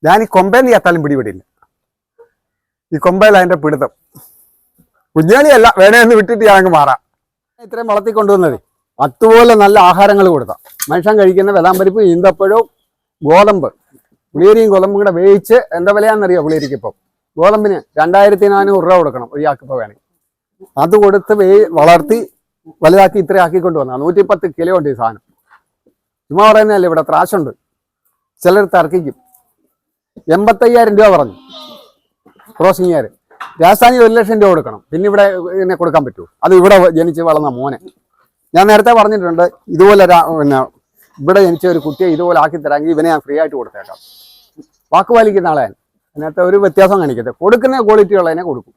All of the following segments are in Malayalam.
ഞാൻ ഈ കൊമ്പേന്ന് ചേർത്താലും പിടിപെടില്ല. ഈ കൊമ്പയിൽ അതിന്റെ പിടുത്തം. കുഞ്ഞാലിയല്ല, വേണേന്ന് വിട്ടിട്ട് ഞാനങ്ങ് മാറാം. ഇത്രയും വളർത്തിക്കൊണ്ടുവന്നത് അതുപോലെ നല്ല ആഹാരങ്ങൾ കൊടുത്താം. മനുഷ്യൻ കഴിക്കുന്ന വെതാമ്പരിപ്പ്, ഈന്തപ്പഴവും ഗോതമ്പ്, പുളിയരിയും ഗോതമ്പും കൂടെ വേവിച്ച് എന്താ വിലയാണെന്നറിയോ? പുളിയരിക്ക് ഇപ്പം ഗോതമ്പിന് 2400 രൂപ കൊടുക്കണം ഒരാൾക്കിപ്പോൾ വേണമെങ്കിൽ. അത് കൊടുത്ത് വളർത്തി വലുതാക്കി ഇത്ര ആക്കിക്കൊണ്ട് വന്നാൽ 110 കിലോ ഉണ്ട് ഈ സാധനം. ചുമ്മാ പറയുന്നതല്ലേ, ഇവിടെ ത്രാശുണ്ട്. ചിലർ തർക്കിക്കും. 85,000 രൂപ പറഞ്ഞു ക്രോസിംഗുകാർ. രാജസ്ഥാനിൽ 1,00,000 രൂപ കൊടുക്കണം. പിന്നെ ഇവിടെ ഇതിനെ കൊടുക്കാൻ പറ്റുമോ? അത് ഇവിടെ ജനിച്ച് വളർന്ന മോനെ. ഞാൻ നേരത്തെ പറഞ്ഞിട്ടുണ്ട്, ഇതുപോലെ പിന്നെ ഇവിടെ ജനിച്ച ഒരു കുട്ടിയെ ഇതുപോലെ ആക്കി തരാമെങ്കിൽ ഇവനെ ഞാൻ ഫ്രീ ആയിട്ട് കൊടുത്തേക്കാം. വാക്ക് പാലിക്കുന്ന ആളെ അതിനകത്ത് ഒരു വ്യത്യാസം കാണിക്കട്ടെ. കൊടുക്കുന്ന ക്വാളിറ്റി ഉള്ളതിനെ കൊടുക്കും.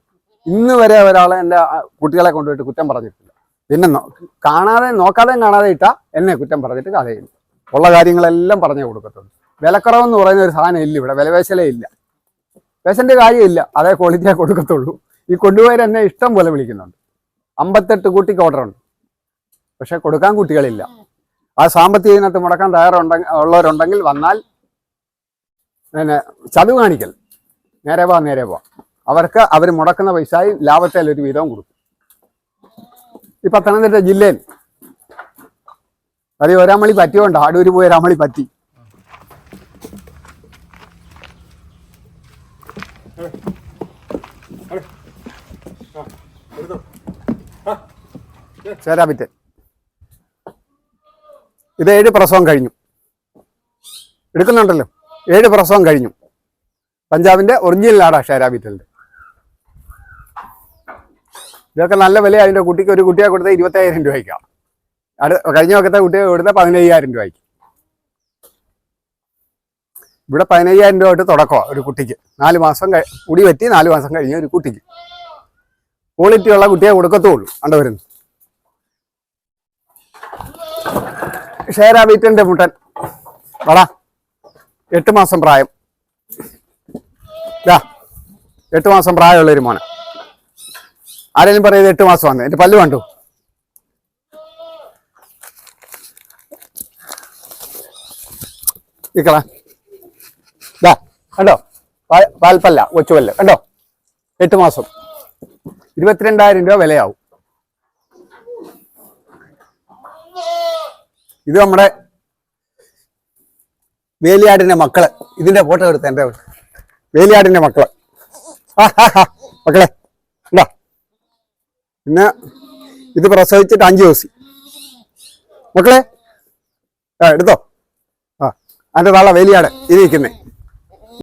ഇന്ന് വരെ ഒരാൾ എൻ്റെ കുട്ടികളെ കൊണ്ടുപോയിട്ട് കുറ്റം പറഞ്ഞിട്ടില്ല. പിന്നെ നോക്കാതെയും കാണാതെ ഇട്ടാൽ എന്നെ കുറ്റം പറഞ്ഞിട്ട് കഥയില്ല. ഉള്ള കാര്യങ്ങളെല്ലാം പറഞ്ഞേ കൊടുക്കത്തുള്ളൂ. വിലക്കുറവെന്ന് പറയുന്ന ഒരു സാധനം ഇല്ല ഇവിടെ. വിലപേശലേ ഇല്ല, പേശൻ്റെ കാര്യമില്ല. അതേ ക്വാളിറ്റിയെ കൊടുക്കത്തുള്ളൂ. ഈ കൊണ്ടുപോയി എന്നെ ഇഷ്ടം പോലെ വിളിക്കുന്നുണ്ട്. 58 കുട്ടിക്ക് ഓർഡറുണ്ട്. പക്ഷെ കൊടുക്കാൻ കുട്ടികളില്ല. ആ സാമ്പത്തികത്തിനകത്ത് മുടക്കാൻ ഉള്ളവരുണ്ടെങ്കിൽ വന്നാൽ പിന്നെ ചതുവ് കാണിക്കൽ, നേരെ പോവാ. അവർക്ക് അവർ മുടക്കുന്ന പൈസയിൽ ലാഭത്തിൽ ഒരു വീതവും കൊടുക്കും. ഈ പത്തനംതിട്ട ജില്ലയിൽ അത് ഒരാമളി പറ്റിയോണ്ട് അടൂര് പോയി ഒരാമളി പറ്റി. ചേരാപിറ്റൻ ഇത് 7 പ്രസവം കഴിഞ്ഞു. എടുക്കുന്നുണ്ടല്ലോ, 7 പ്രസവം കഴിഞ്ഞു. പഞ്ചാബിന്റെ ഒറിജിനൽ ആടാ ഷേരാബിറ്റലിന്റെ. ഇതൊക്കെ നല്ല വില. അതിന്റെ കുട്ടിക്ക് ഒരു കുട്ടിയെ കൊടുത്ത 25,000 രൂപയ്ക്കാണ്. കഴിഞ്ഞ വക്കത്തെ കുട്ടിയെ കൊടുത്ത 15,000 രൂപയ്ക്ക്. ഇവിടെ 15,000 രൂപ തൊട്ട് തുടക്കമാണ് ഒരു കുട്ടിക്ക്. 4 മാസം മുടി പറ്റി 4 മാസം കഴിഞ്ഞ ഒരു കുട്ടിക്ക്. ക്വാളിറ്റി ഉള്ള കുട്ടിയെ കൊടുക്കത്തുള്ളൂ. കണ്ടുവരുന്നു ഷേരാബീറ്റന്റെ മുട്ടൻ വള. 8 മാസം പ്രായം. 8 മാസം പ്രായമുള്ളൊരു മോനെ. ആരെങ്കിലും പറയുന്നത് 8 മാസം വന്ന്. എൻ്റെ പല്ല് കണ്ടു. ഇക്കള കണ്ടോ, പാൽപ്പല്ല, കൊച്ചുപല്ല് കണ്ടോ. 8 മാസം 22,000 രൂപ വിലയാവും. ഇത് നമ്മുടെ വേലിയാടിന്റെ മക്കള്. ഇതിന്റെ ഫോട്ടോ എടുത്ത എൻ്റെ വേലിയാടിന്റെ മക്കള്. മക്കളെ ഉണ്ടോ. പിന്നെ ഇത് പ്രസവിച്ചിട്ട് 5 ദിവസം. മക്കളെ എടുത്തോ. അതിന്റെ താള വേലിയാട് ഇത് ഇരിക്കുന്നേ.